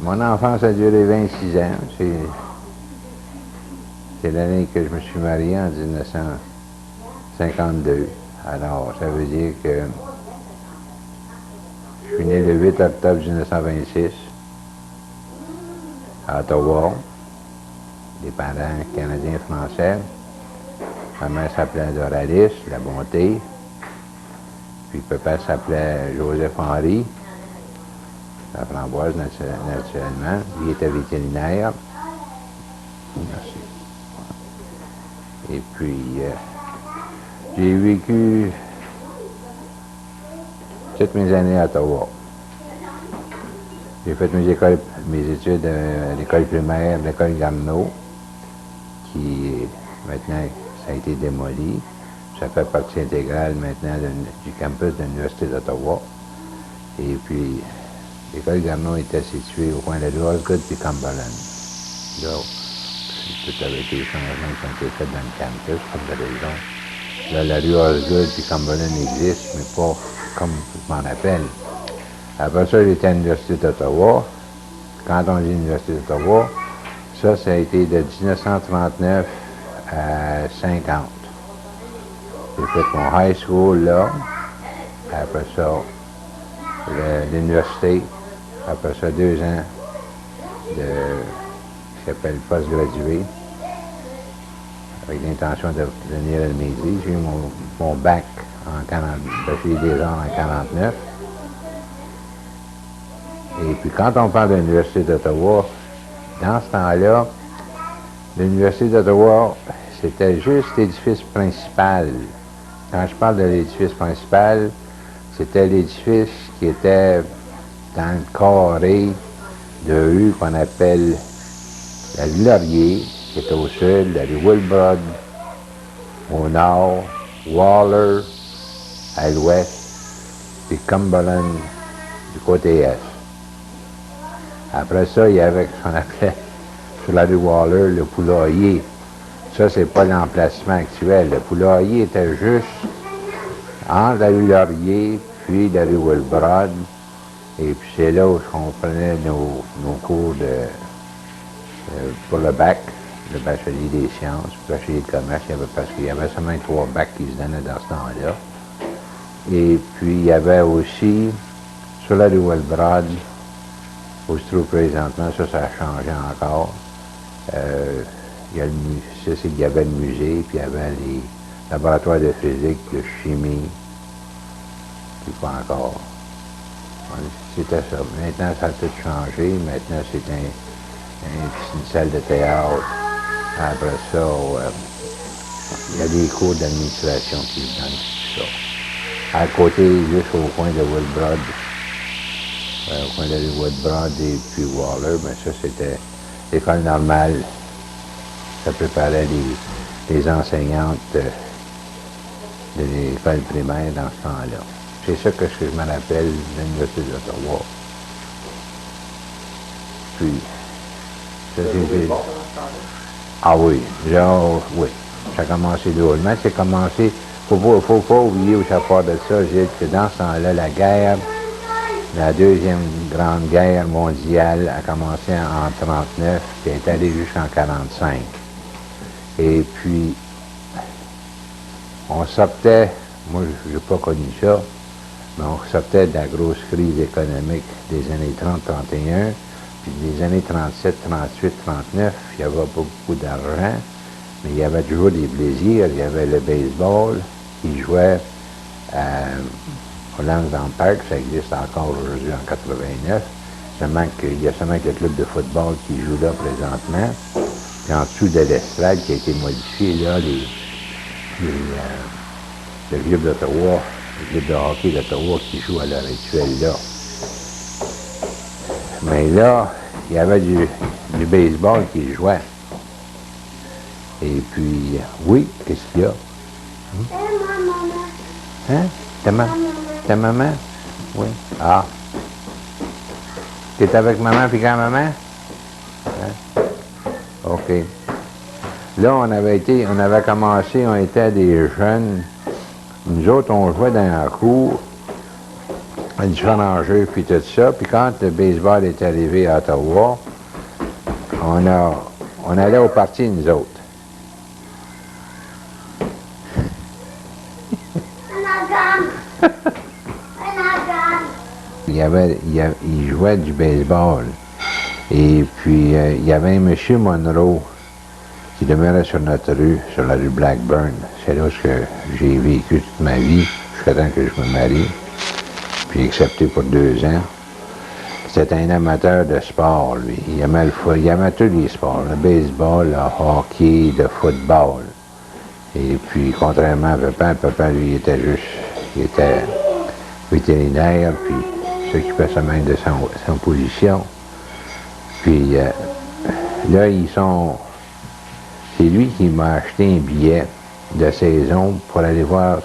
Mon enfance a duré 26 ans. C'est l'année que je me suis marié, en 1952. Alors, ça veut dire que je suis né le 8 octobre 1926 à Ottawa. Des parents canadiens-français. Ma mère s'appelait Doralis, la bonté. Puis papa s'appelait Joseph-Henri, la framboise naturellement. Il était vétérinaire. Merci. Et puis, j'ai vécu toutes mes années à Ottawa. J'ai fait mes études à l'école primaire, l'école Garneau, qui maintenant, ça a été démoli. Ça fait partie intégrale maintenant du campus de l'Université d'Ottawa. Et puis, l'école Garneau était située au coin de la rue Osgood et Cumberland. Là, tout avec les changements qui ont été faits dans le campus, pour des raisons. Là, la rue Osgood et Cumberland existe, mais pas comme je m'en rappelle. Après ça, j'étais à l'Université d'Ottawa. Quand on dit l'Université d'Ottawa, ça a été de 1939 à 50. J'ai fait mon high school là. Après ça, l'université. Après ça, 2 ans qui s'appelle post-gradué, avec l'intention de venir à l'Médie. J'ai eu mon bac en 40, bachelier des arts en 49. Et puis quand on parle de l'Université d'Ottawa, dans ce temps-là, l'Université d'Ottawa, c'était juste l'édifice principal. Quand je parle de l'édifice principal, c'était l'édifice qui était dans le carré de rue qu'on appelle la rue Laurier, qui est au sud, la rue Wilbrod au nord, Waller à l'ouest, puis Cumberland du côté est. Après ça, il y avait ce qu'on appelait sur la rue Waller le poulailler. Ça, c'est pas l'emplacement actuel. Le poulailler était juste entre la rue Laurier puis la rue Wilbrod. Et puis c'est là où on prenait nos cours pour le bac, le bachelier des sciences, le bachelier de commerce, parce qu'il y avait seulement 3 bacs qui se donnaient dans ce temps-là. Et puis il y avait aussi, sur la rue Wilbrod, où se trouve présentement, ça a changé encore. Il y avait le musée, puis il y avait les laboratoires de physique, de chimie, puis pas encore. C'était ça. Maintenant, ça a tout changé. Maintenant, c'est une salle de théâtre. Après ça, il y a des cours d'administration qui se donnent, tout ça. À côté, juste au coin de Wilbrod, au coin de Wilbrod et puis Waller, mais ça, c'était l'école normale. Ça préparait les enseignantes de l'école primaire dans ce temps-là. C'est ça que je me rappelle de l'Université d'Ottawa. Puis, ça c'est... Ah oui, genre, oui. Ça a commencé drôlement. C'est commencé... Faut pas oublier où ça part de ça, Gilles, que dans ce temps-là, la deuxième grande guerre mondiale a commencé en 1939, puis est allée jusqu'en 1945. Et puis, on sortait, moi je n'ai pas connu ça, mais on sortait de la grosse crise économique des années 30-31, puis des années 37, 38, 39, il y avait pas beaucoup d'argent, mais il y avait toujours des plaisirs. Il y avait le baseball qui jouait au Lansdowne Park, ça existe encore aujourd'hui en 89, il y a seulement que le club de football qui joue là présentement. Puis en dessous de l'estrade qui a été modifié, là, le club d'Ottawa, le club de hockey d'Ottawa qui joue à l'heure actuelle là. Mais là, il y avait du baseball qui jouait. Et puis, oui, qu'est-ce qu'il y a? Hein? Ta maman? Oui. Ah. T'es avec maman puis grand-maman? Hein? OK. Là, on avait commencé, on était des jeunes. Nous autres, on jouait dans la cour. différents jeux, puis tout ça. Puis quand le baseball est arrivé à Ottawa, on allait au parti, nous autres. Il jouait du baseball. Et puis, il y avait un monsieur Monroe qui demeurait sur notre rue, sur la rue Blackburn. C'est là que j'ai vécu toute ma vie, jusqu'à temps que je me marie. Puis accepté pour 2 ans. C'était un amateur de sport, lui. Il aimait le foot, il aimait tous les sports, le baseball, le hockey, le football. Et puis, contrairement à papa, lui, il était vétérinaire, puis s'occupait seulement de son position. Puis, là, c'est lui qui m'a acheté un billet de saison pour aller voir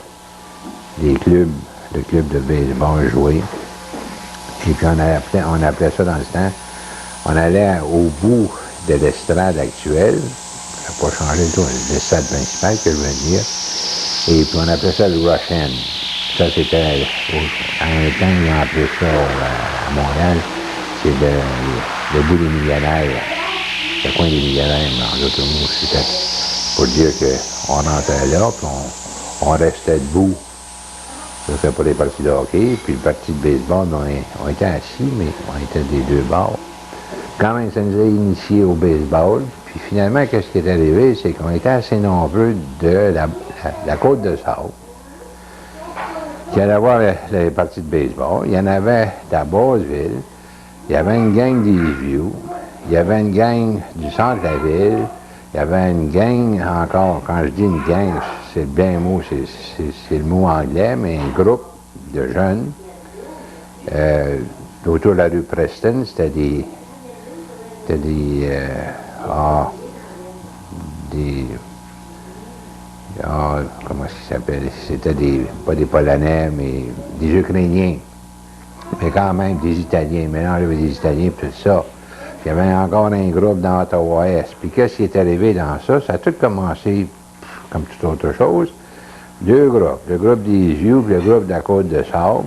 le club de baseball jouer. Et puis, on appelait ça dans le temps, on allait au bout de l'estrade actuelle, ça n'a pas changé tout, l'estrade principale, que je veux dire, et puis on appelait ça le Rush End. Ça, c'était, en un temps, ils ont appelé ça à Montréal, c'est le bout des millionnaires, le coin des millionnaires, dans d'autres mots, c'était pour dire qu'on rentrait là, puis on restait debout. Ça, c'était pour les parties de hockey, puis le parti de baseball, on était assis, mais on était des deux bords. Quand même, ça nous a initiés au baseball, puis finalement, qu'est-ce qui est arrivé, c'est qu'on était assez nombreux de la côte de Sable, qui allait voir les parties de baseball. Il y en avait à Basseville, il y avait une gang d'Eastview, il y avait une gang du centre de la ville, il y avait une gang encore, quand je dis une gang, c'est bien le mot, c'est le mot anglais, mais un groupe de jeunes. Autour de la rue Preston, c'était comment est-ce qu'ils s'appellent? C'était pas des Polonais, mais des Ukrainiens. Mais quand même des Italiens, mélangés avec des Italiens, puis tout ça. Il y avait encore un groupe dans Ottawa-Est. Puis qu'est-ce qui est arrivé dans ça? Ça a tout commencé, comme toute autre chose, 2 groupes. Le groupe des Yeux et le groupe de la Côte de Sable,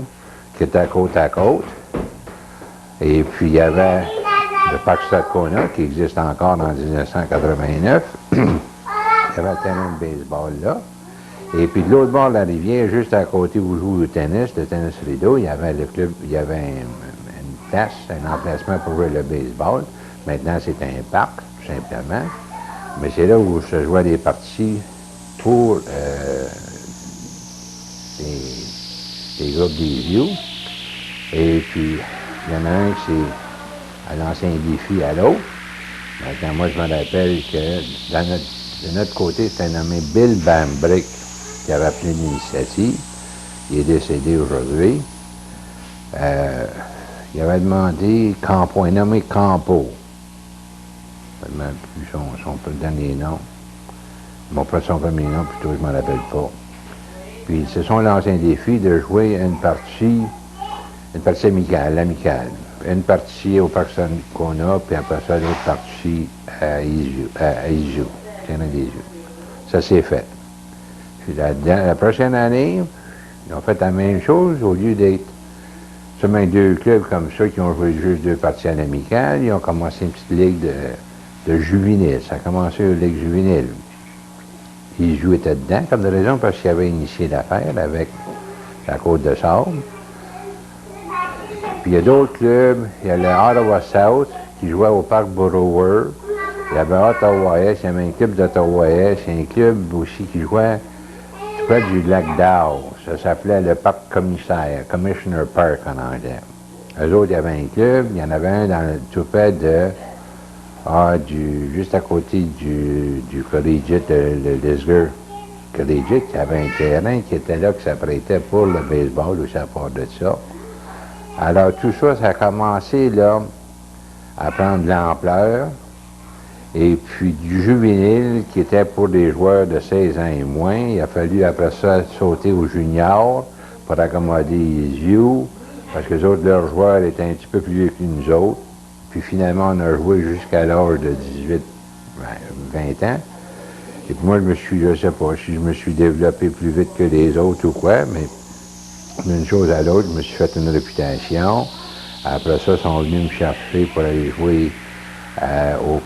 qui étaient côte à côte. Et puis il y avait le parc Strathcona, qui existe encore en 1989. Il y avait un terrain de baseball là. Et puis de l'autre bord de la rivière, juste à côté où joue le tennis rideau, il y avait le club, il y avait une place, un emplacement pour jouer le baseball. Maintenant, c'est un parc, tout simplement. Mais c'est là où se jouaient des parties pour les groupes des vieux. Et puis, il y en a un qui s'est lancé un défi à l'autre. Maintenant, moi, je me rappelle que de notre côté, c'était nommé Bill Bambrick qui avait appelé l'initiative. Il est décédé aujourd'hui. Il avait demandé Campo, un nommé Campo. Je ne me rappelle plus son dernier nom. Son premier nom, plutôt, je ne m'en rappelle pas. Puis ils se sont lancés un défi de jouer une partie amicale. Une partie au Parc Strathcona, puis après ça, l'autre partie à Izu, Terrain des Yeux. Ça s'est fait. Puis la prochaine année, ils ont fait la même chose, au lieu d'être seulement 2 clubs comme ça qui ont joué juste 2 parties à l'amicale, ils ont commencé une petite ligue de juvéniles. Ça a commencé une ligue juvénile. Izu était dedans, comme de raison, parce qu'il avait initié l'affaire avec la Côte de Sable. Puis il y a d'autres clubs, il y a le Ottawa South qui jouait au parc Borower. Il y avait Ottawa-Est, il y avait un club d'Ottawa-Est, il y a un club aussi qui jouait tout près du lac Dow. Ça s'appelait le parc commissaire, Commissioner Park en anglais. Eux autres, il y avait un club, il y en avait un tout près juste à côté du collégiate, le Lisgar Collegiate. Il y avait un terrain qui était là, qui s'apprêtait pour le baseball, aussi à part de ça. Alors, tout ça, ça a commencé, là, à prendre de l'ampleur. Et puis, du juvénile, qui était pour des joueurs de 16 ans et moins, il a fallu, après ça, sauter aux juniors pour accommoder les yeux, parce que les autres, leurs joueurs étaient un petit peu plus vieux que nous autres. Puis, finalement, on a joué jusqu'à l'âge de 18, 20 ans. Et puis, moi, je sais pas si je me suis développé plus vite que les autres ou quoi, mais d'une chose à l'autre, je me suis fait une réputation. Après ça, ils sont venus me chercher pour aller jouer au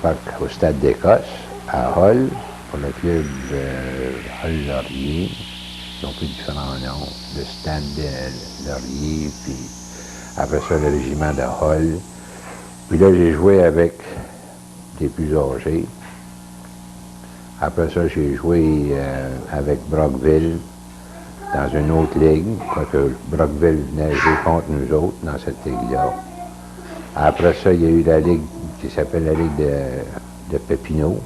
Stade d'Écosse, à Hull, pour le club Hull-Laurier. Ils ont pris différents noms. Le Stade de Laurier, puis après ça, le régiment de Hull. Puis là, j'ai joué avec des plus âgés. Après ça, j'ai joué avec Brockville dans une autre ligue, quoique Brockville venait jouer contre nous autres dans cette ligue-là. Après ça, il y a eu la ligue qui s'appelle la ligue de Papineau.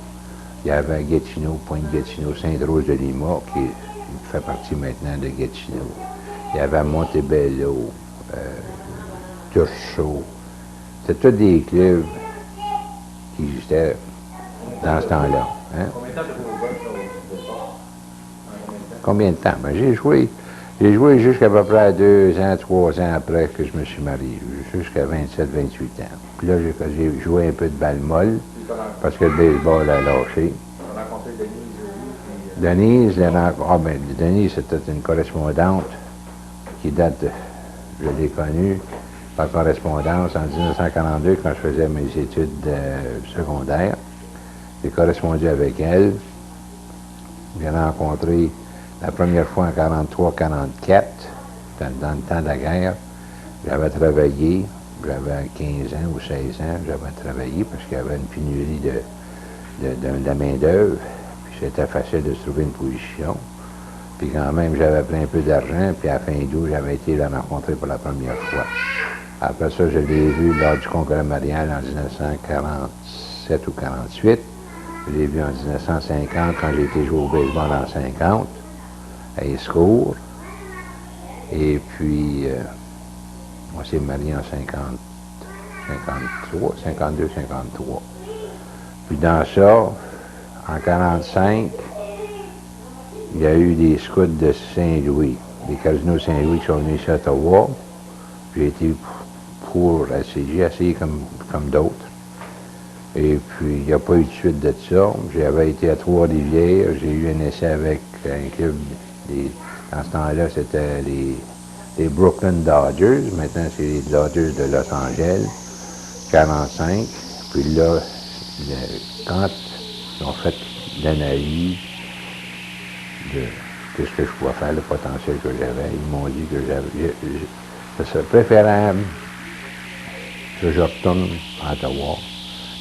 Il y avait Gatineau, Pointe-Gatineau, Sainte-Rose-de-Lima, qui fait partie maintenant de Gatineau. Il y avait Montebello, Turchot. C'était tous des clubs qui existaient dans ce temps-là. Hein? Combien de temps? Ben, j'ai joué jusqu'à peu près 2 ans, 3 ans après que je me suis marié, jusqu'à 27, 28 ans. Puis là, j'ai joué un peu de balle molle, parce que le baseball a lâché. Denise, Denise, c'était une correspondante qui date, je l'ai connue par correspondance en 1942, quand je faisais mes études secondaires. J'ai correspondu avec elle. J'ai rencontré la première fois en 43-44, dans le temps de la guerre. J'avais travaillé, j'avais 15 ans ou 16 ans, j'avais travaillé parce qu'il y avait une pénurie de main-d'œuvre. Puis c'était facile de se trouver une position. Puis quand même, j'avais pris un peu d'argent, puis à la fin d'août, j'avais été la rencontrer pour la première fois. Après ça, je l'ai vu lors du congrès marial en 1947 ou 48. Je l'ai vu en 1950 quand j'ai été jouer au baseball en 50, à Escourt. Et puis, on s'est marié en 52, 53. Puis dans ça, en 45, il y a eu des scouts de Saint-Louis, des casinos de Saint-Louis qui sont venus ici à Ottawa. J'ai été pour essayer comme d'autres. Et puis, il n'y a pas eu de suite de ça. J'avais été à Trois-Rivières, j'ai eu un essai avec un club, dans ce temps-là, c'était les Brooklyn Dodgers. Maintenant, c'est les Dodgers de Los Angeles, 45. Puis là, quand ils ont fait l'analyse de ce que je pouvais faire, le potentiel que j'avais, ils m'ont dit que ce serait préférable que je retourne à Ottawa,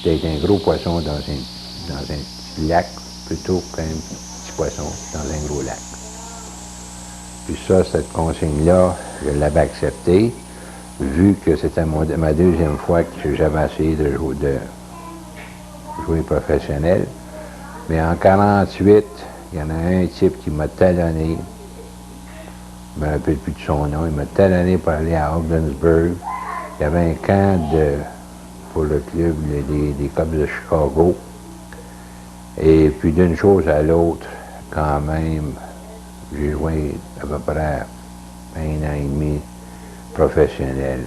d'être un gros poisson dans un petit lac plutôt qu'un petit poisson dans un gros lac. Puis ça, cette consigne-là, je l'avais acceptée, vu que c'était ma deuxième fois que j'avais essayé de jouer professionnel. Mais en 48, il y en a un type qui m'a talonné, je ne me rappelle plus de son nom, il m'a talonné pour aller à Ogdensburg. Il y avait un camp pour le club des Cubs de Chicago. Et puis d'une chose à l'autre, quand même, j'ai joué à peu près 1 an et demi professionnel.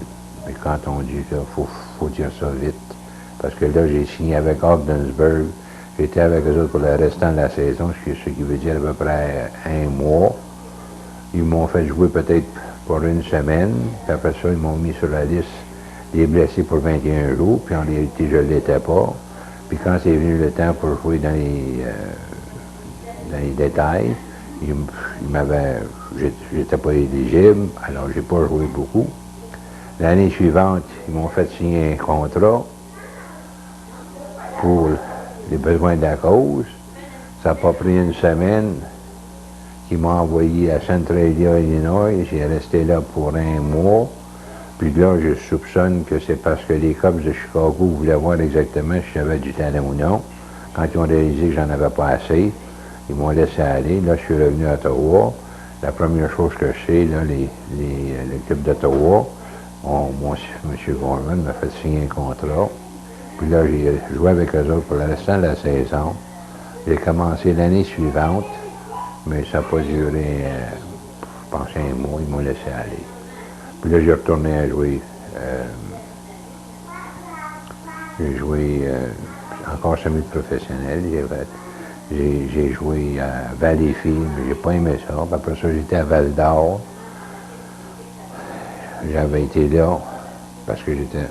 Mais quand on dit qu'il faut dire ça vite, parce que là, j'ai signé avec Ogdensburg. J'étais avec eux autres pour le restant de la saison, ce qui veut dire à peu près 1 mois. Ils m'ont fait jouer peut-être pour 1 semaine, puis après ça, ils m'ont mis sur la liste des blessés pour 21 jours, puis en réalité, je ne l'étais pas. Puis quand c'est venu le temps pour jouer dans les détails, j'étais pas éligible, alors j'ai pas joué beaucoup. L'année suivante, ils m'ont fait signer un contrat pour les besoins de la cause. Ça n'a pas pris 1 semaine qu'ils m'ont envoyé à Centralia, Illinois. J'ai resté là pour 1 mois. Puis là, je soupçonne que c'est parce que les Cubs de Chicago voulaient voir exactement si j'avais du talent ou non. Quand ils ont réalisé que j'en avais pas assez, ils m'ont laissé aller. Là, je suis revenu à Ottawa. La première chose que je sais, là, l'équipe d'Ottawa, M. Gorman m'a fait signer un contrat. Puis là, j'ai joué avec eux autres pour le restant de la saison. J'ai commencé l'année suivante, mais ça n'a pas duré, je pense, 1 mois. Ils m'ont laissé aller. Puis là, j'ai retourné à jouer. J'ai joué encore semi-professionnel. J'ai joué à Valleyfield, mais j'ai pas aimé ça. Puis après ça, j'étais à Val-d'Or. j'avais été là parce que j'étais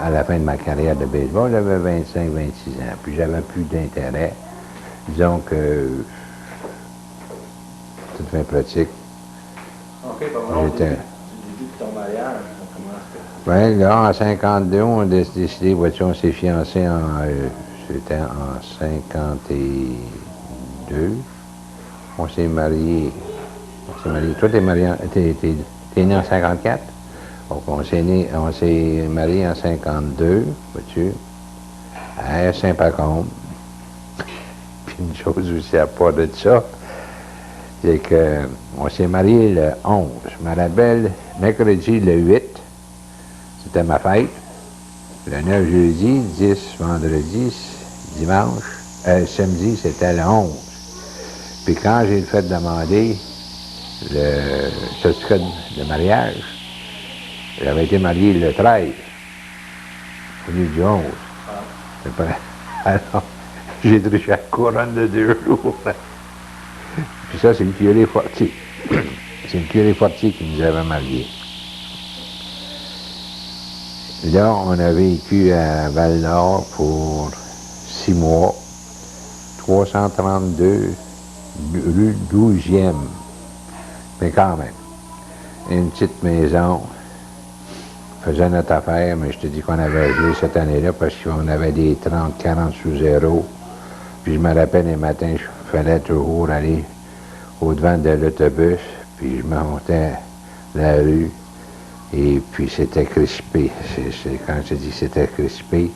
à la fin de ma carrière de baseball, j'avais 25-26 ans. Puis j'avais plus d'intérêt. Disons que toute fin pratique. OK, j'étais. Du début de ton mariage, comment est-ce que... Oui, là, en 52, on a décidé, voici, on s'est fiancés c'était en 52. On s'est mariés. Toi, t'es marié, t'es né en 54? Donc, on s'est mariés en 52, vois-tu, à Saint-Pacôme. Puis une chose aussi à part de ça, c'est qu'on s'est mariés le 11. Je me rappelle, mercredi le 8, c'était ma fête. Le 9 jeudi, 10 vendredi, dimanche, samedi, c'était le 11. Puis quand j'ai fait demander le certificat de mariage, j'avais été marié le 13, venu du 11. C'est pas... Alors, j'ai triché la couronne de 2 jours. Puis ça, c'est le curé Fortier. C'est le curé Fortier qui nous avait mariés. Là, on a vécu à Val-d'Or pour 6 mois, 332 rue 12e. Mais quand même, une petite maison, faisait notre affaire, mais je te dis qu'on avait gelé cette année-là parce qu'on avait des 30-40 sous zéro. Puis je me rappelle les matins, il fallait toujours aller au-devant de l'autobus, puis je montais la rue, et puis c'était crispé. Quand je dis c'était crispé,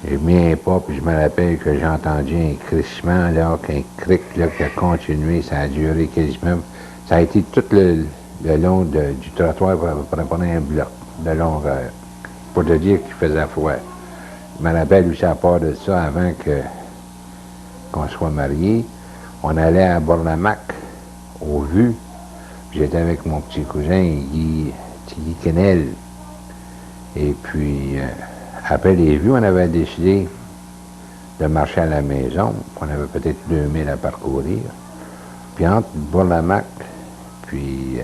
je viens pas, puis je me rappelle que j'ai entendu un crissement, là, qu'un cric là, qui a continué, ça a duré quasiment. Ça a été tout le long du trottoir pour prendre un bloc de longueur, pour te dire qu'il faisait froid. Je me rappelle aussi à part de ça, avant qu'on soit mariés, on allait à Bourlamac, au Vu. J'étais avec mon petit cousin, Guy Kennel. Et puis, après les vues, on avait décidé de marcher à la maison. On avait peut-être 2000 à parcourir. Puis entre Bourlamac puis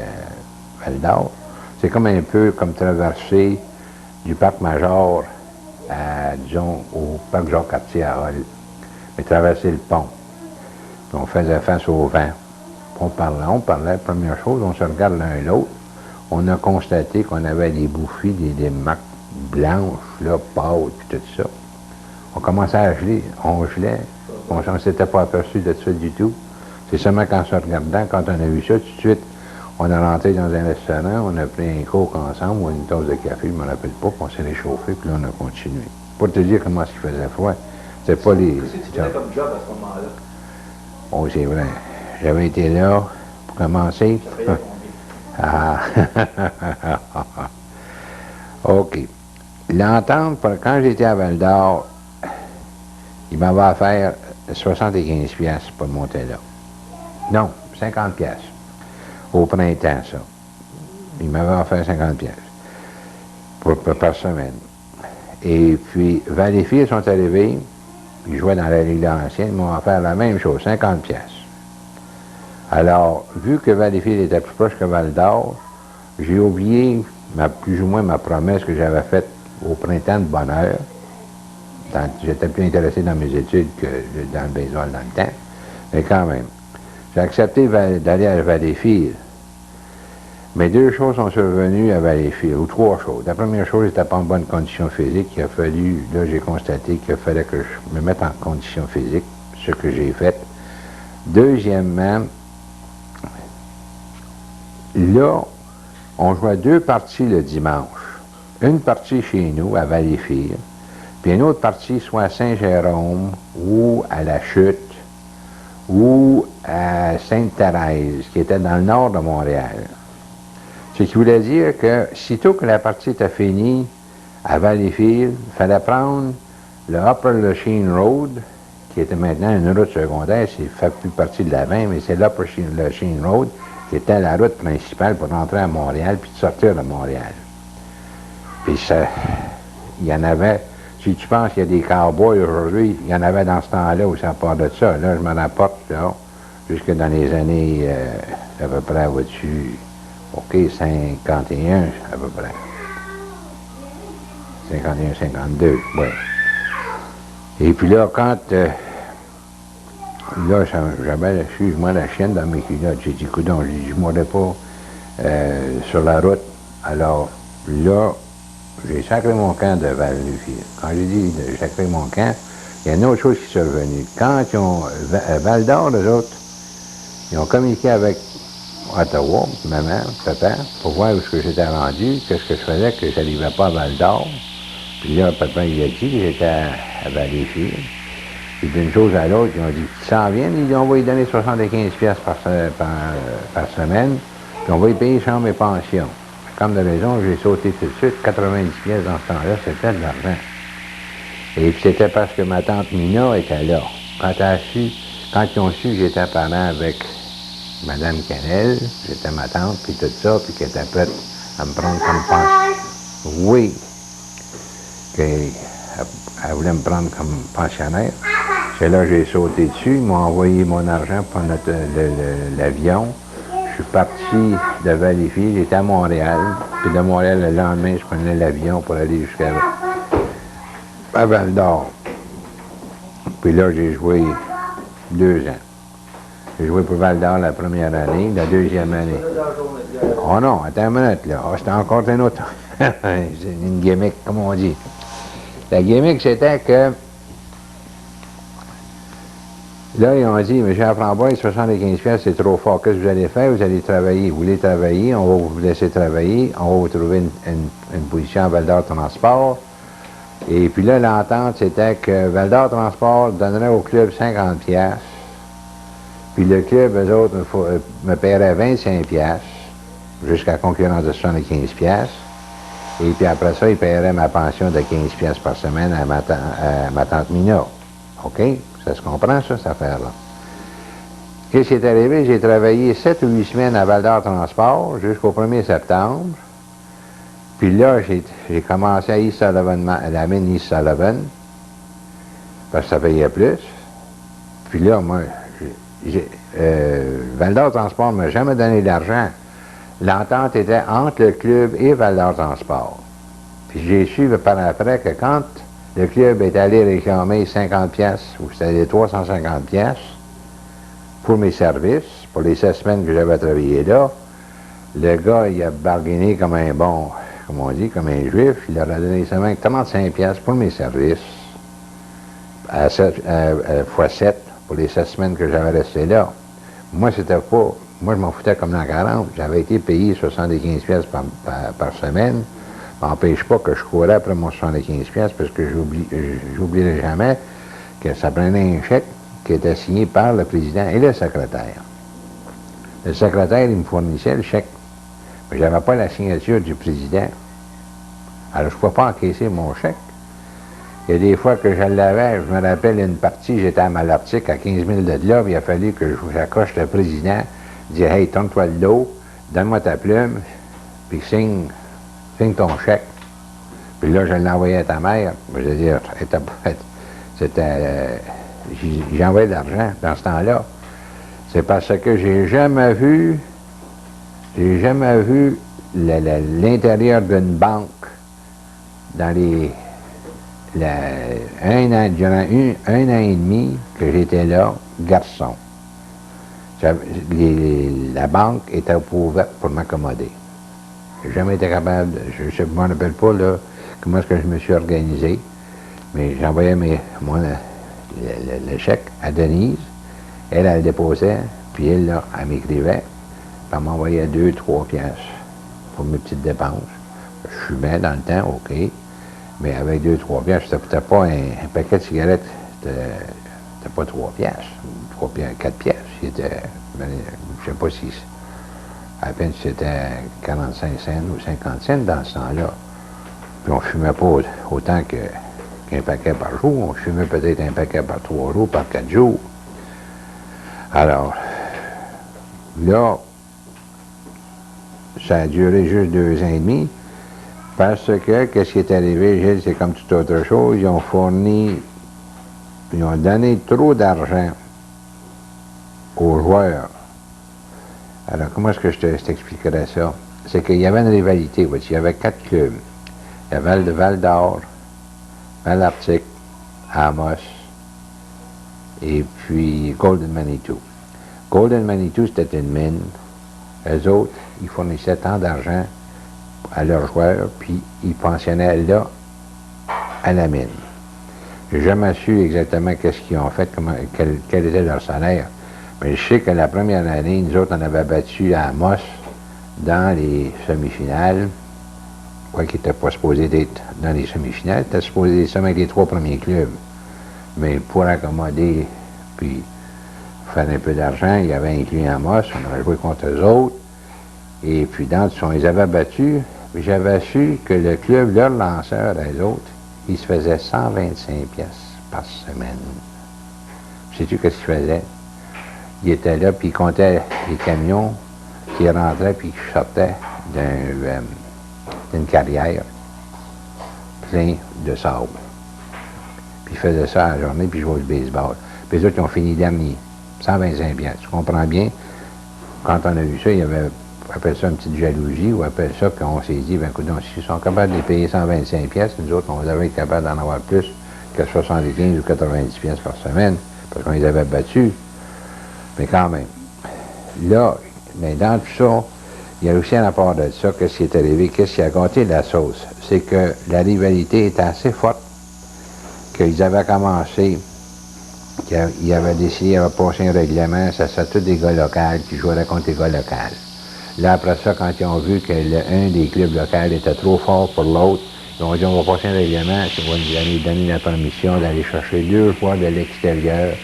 Val-d'Or, c'est comme un peu comme traverser du parc Major à, disons, au parc Jacques-Cartier à Hall. Mais traverser le pont. Puis on faisait face au vent. On parlait, première chose, on se regarde l'un et l'autre. On a constaté qu'on avait des bouffées, des marques blanches, là, pâles, puis tout ça. On commençait à geler, on gelait. On ne s'était pas aperçu de ça du tout. C'est seulement qu'en se regardant, quand on a vu ça, tout de suite, on est rentré dans un restaurant, on a pris un coke ensemble, ou une tasse de café, je ne me rappelle pas, puis on s'est réchauffé, puis là, on a continué. Pour te dire comment il faisait froid. C'est pas les... Qu'est-ce que tu faisais comme job à ce moment-là? Oh, c'est vrai. J'avais été là pour commencer. Ah. OK. L'entente, quand j'étais à Val-d'Or, il m'avait offert 75 piastres pour monter là. Non, 50 piastres. Au printemps, ça. Il m'avait offert 50 piastres par semaine. Et puis, Valleyfield sont arrivés, ils jouaient dans la Ligue ancienne, ils m'ont offert la même chose, 50 piastres. Alors, vu que Valleyfield était plus proche que Val-d'Or, j'ai oublié plus ou moins ma promesse que j'avais faite au printemps de bonheur. J'étais plus intéressé dans mes études que dans le baseball dans le temps. Mais quand même, j'ai accepté d'aller à Valleyfield. Mais 2 choses sont survenues à Valleyfield, ou 3 choses. La première chose, j'étais pas en bonne condition physique. Il a fallu, là, j'ai constaté qu'il fallait que je me mette en condition physique, ce que j'ai fait. Deuxièmement, là, on jouait 2 parties le dimanche. Une partie chez nous, à Valleyfield, puis une autre partie soit à Saint-Jérôme, ou à La Chute, ou à Sainte-Thérèse, qui était dans le nord de Montréal. Ce qui voulait dire que, sitôt que la partie était finie à Valleyfield, il fallait prendre le Upper Lachine Road, qui était maintenant une route secondaire, ça ne fait plus partie de la 20, mais c'est l'Upper Lachine Road, qui était la route principale pour rentrer à Montréal puis de sortir de Montréal. Puis ça, il y en avait, si tu penses qu'il y a des cowboys aujourd'hui, il y en avait dans ce temps-là où ça part de ça. Là, je me rapporte, là, jusque dans les années, à peu près, vois-tu, OK, 51 à peu près. 51, 52, oui. Et puis là, quand... là, j'avais, excuse-moi, la chienne dans mes culottes. J'ai dit, coudonc, je ne m'aurais pas sur la route. Alors, là, j'ai sacré mon camp de Val-Lucie. Quand j'ai dit j'ai sacré mon camp, il y a une autre chose qui s'est revenue. Quand ils ont... Val-d'Or, les autres, ils ont communiqué avec Ottawa, maman, papa, pour voir où est-ce que j'étais rendu, qu'est-ce que je faisais, que je n'arrivais pas à Val-d'Or. Puis là, papa, il a dit que j'étais à Valleyfield. Puis d'une chose à l'autre, ils ont dit, tu s'en viens, on va lui donner 75 pièces par semaine, puis on va lui payer chambre et pension. Comme de raison, j'ai sauté tout de suite, 90 pièces dans ce temps-là, c'était de l'argent. Et puis c'était parce que ma tante Mina était là. Quand ils ont su que j'étais parent avec Mme Canel, j'étais ma tante, puis tout ça, puis qu'elle était prête à me prendre comme pensionnaire. Oui, qu'elle voulait me prendre comme pensionnaire. C'est là que j'ai sauté dessus, ils m'ont envoyé mon argent pour l'avion. Je suis parti de Valleyfield, j'étais à Montréal, puis de Montréal, le lendemain, je prenais l'avion pour aller jusqu'à Val-d'Or. Puis là, j'ai joué 2 ans. J'ai joué pour Val-d'Or la première année, la deuxième année. Oh non, attends une minute, là. Oh, c'était encore un autre. C'est une gimmick, comme on dit. La gimmick, c'était que là, ils ont dit, M. Laframboise, 75 pièces, c'est trop fort. Qu'est-ce que vous allez faire? Vous allez travailler. Vous voulez travailler, on va vous laisser travailler, on va vous trouver une position à Val-d'Or Transport. Et puis là, l'entente, c'était que Val-d'Or Transport donnerait au club 50 pièces. Puis le club, eux autres, me paierait 25 pièces jusqu'à la concurrence de 75 pièces. Et puis après ça, ils paieraient ma pension de 15 pièces par semaine à ma tante Mina. OK? Ça se comprend, ça, cette affaire-là. Qu'est-ce qui est arrivé? J'ai travaillé 7 ou 8 semaines à Val-d'Or Transport jusqu'au 1er septembre. Puis là, j'ai commencé à East Sullivan, à la mine East Sullivan, parce que ça payait plus. Puis là, moi, Val-d'Or Transport ne m'a jamais donné d'argent. L'entente était entre le club et Val-d'Or Transport. Puis j'ai su par après que quand le club est allé réclamer 50 pièces ou c'était 350 pièces pour mes services, pour les 16 semaines que j'avais travaillé là, le gars, il a bargainé comme un bon, comme on dit, comme un juif. Il leur a donné seulement 35 pièces pour mes services, fois 7, pour les 7 semaines que j'avais resté là. Moi, c'était pas... Moi, je m'en foutais comme dans 40. J'avais été payé 75 pièces par semaine. Ça n'empêche pas que je courais après mon 75 pièces parce que j'oublierai jamais que ça prenait un chèque qui était signé par le président et le secrétaire. Le secrétaire, il me fournissait le chèque. Mais je n'avais pas la signature du président. Alors, je ne pouvais pas encaisser mon chèque. Il y a des fois que je l'avais, je me rappelle une partie, j'étais à Malartic, à 15 000 de là, puis il a fallu que j'accroche le président, dire « Hey, tourne-toi le dos, donne-moi ta plume, puis signe ton chèque. » Puis là, je l'ai envoyé à ta mère. Je veux dire, c'était... j'ai envoyé de l'argent dans ce temps-là. C'est parce que j'ai jamais vu l'intérieur d'une banque dans durant un an et demi que j'étais là, garçon. La banque était ouverte pour m'accommoder. J'ai jamais été capable, je ne m'en rappelle pas là, comment est-ce que je me suis organisé, mais j'envoyais le chèque à Denise, elle déposait, puis elle, là, elle m'écrivait, puis elle m'envoyait 2-3 pièces pour mes petites dépenses. Je fumais dans le temps, OK. Mais avec 2-3 pièces, c'était pas un paquet de cigarettes, c'était pas 3 pièces, 4 pièces. C'était, je sais pas si, à peine si c'était 45 cents ou 50 cents dans ce temps-là. Puis on fumait pas autant qu'un paquet par jour, on fumait peut-être un paquet par 3 jours, par 4 jours. Alors, là, ça a duré juste 2 ans et demi. Parce que, qu'est-ce qui est arrivé, Gilles, c'est comme toute autre chose, ils ont donné trop d'argent aux joueurs Alors, comment est-ce que je t'expliquerais ça? C'est qu'il y avait une rivalité. Il y avait 4 clubs. Il y avait le Val d'Or, Malartic, Amos, et puis Golden Manitou. Golden Manitou, c'était une mine. Eux autres, ils fournissaient tant d'argent à leurs joueurs, puis ils pensionnaient là, à la mine. Je n'ai jamais su exactement qu'est-ce qu'ils ont fait, quel était leur salaire. Mais je sais que la première année, nous autres, on avait battu à Amos dans les semi-finales, quoi qu'il n'était pas supposé d'être dans les semi-finales, il était supposé être avec les 3 premiers clubs. Mais pour accommoder, puis faire un peu d'argent, il avait inclus Amos, on avait joué contre eux autres, et puis dans on les avait battus, puis j'avais su que le club, leur lanceur, eux autres, il se faisait 125 pièces par semaine. Sais-tu qu'est-ce qu'il faisait? Il était là, puis il comptait les camions qui rentraient puis qui sortaient d'une carrière plein de sable. Puis il faisait ça à la journée, puis il jouait au baseball. Puis les autres, ils ont fini dernier. 125 pièces. Tu comprends bien? Quand on a vu ça, il y avait, on appelle ça une petite jalousie, ou on appelle ça qu'on s'est dit, ben écoute, s'ils sont capables de les payer 125 pièces, nous autres, on devait être capables d'en avoir plus que 75 ou 90 pièces par semaine, parce qu'on les avait battus. Mais quand même, là, mais dans tout ça, il y a aussi un rapport de ça, qu'est-ce qui est arrivé, qu'est-ce qui a gâté la sauce. C'est que la rivalité était assez forte, qu'ils avaient commencé, qu'ils avaient décidé, ils avaient passé un règlement, ça serait tous des gars locaux qui joueraient contre les gars locaux. Là, après ça, quand ils ont vu que un des clubs locaux était trop fort pour l'autre, ils ont dit, on va passer un règlement, qui va nous donner la permission d'aller chercher 2 joueurs de l'extérieur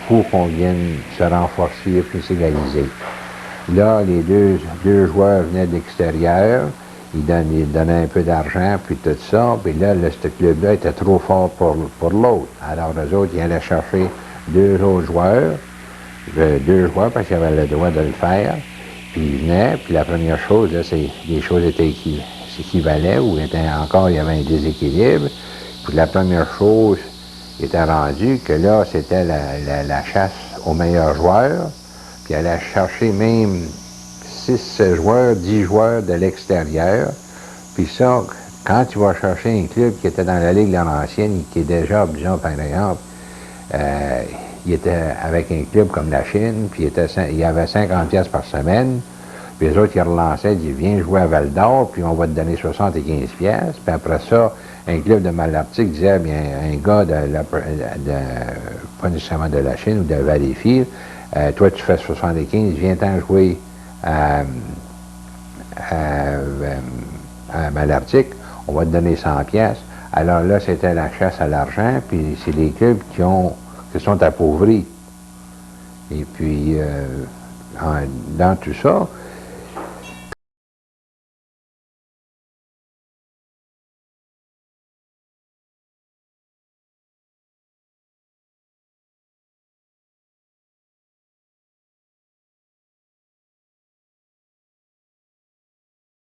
pour qu'on vienne se renforcer et puis s'égaliser. Là, les deux joueurs venaient de l'extérieur, ils donnaient un peu d'argent, puis tout ça, puis là, ce club-là était trop fort pour l'autre. Alors, eux autres, ils allaient chercher 2 autres joueurs, 2 joueurs parce qu'ils avaient le droit de le faire, puis ils venaient, puis la première chose, là, c'est les choses étaient équivalaient, ou il y avait un déséquilibre, puis la première chose était rendue que là, c'était la chasse aux meilleurs joueurs, puis elle allait chercher même 6 joueurs, 10 joueurs de l'extérieur. Puis ça, quand tu vas chercher un club qui était dans la Ligue Laurentienne, qui est déjà, disons, par exemple, il était avec un club comme la Chine, puis il y avait 50 pièces par semaine, puis les autres, ils relançaient, ils disaient, viens jouer à Val-d'Or, puis on va te donner 75 pièces. Puis après ça, un club de Malartic disait, bien, un gars pas nécessairement de la Chine ou de Valleyfield, toi, tu fais 75, viens-t'en jouer à Malartic, on va te donner 100 pièces. Alors là, c'était la chasse à l'argent, puis c'est les clubs qui sont appauvris. Et puis, dans tout ça,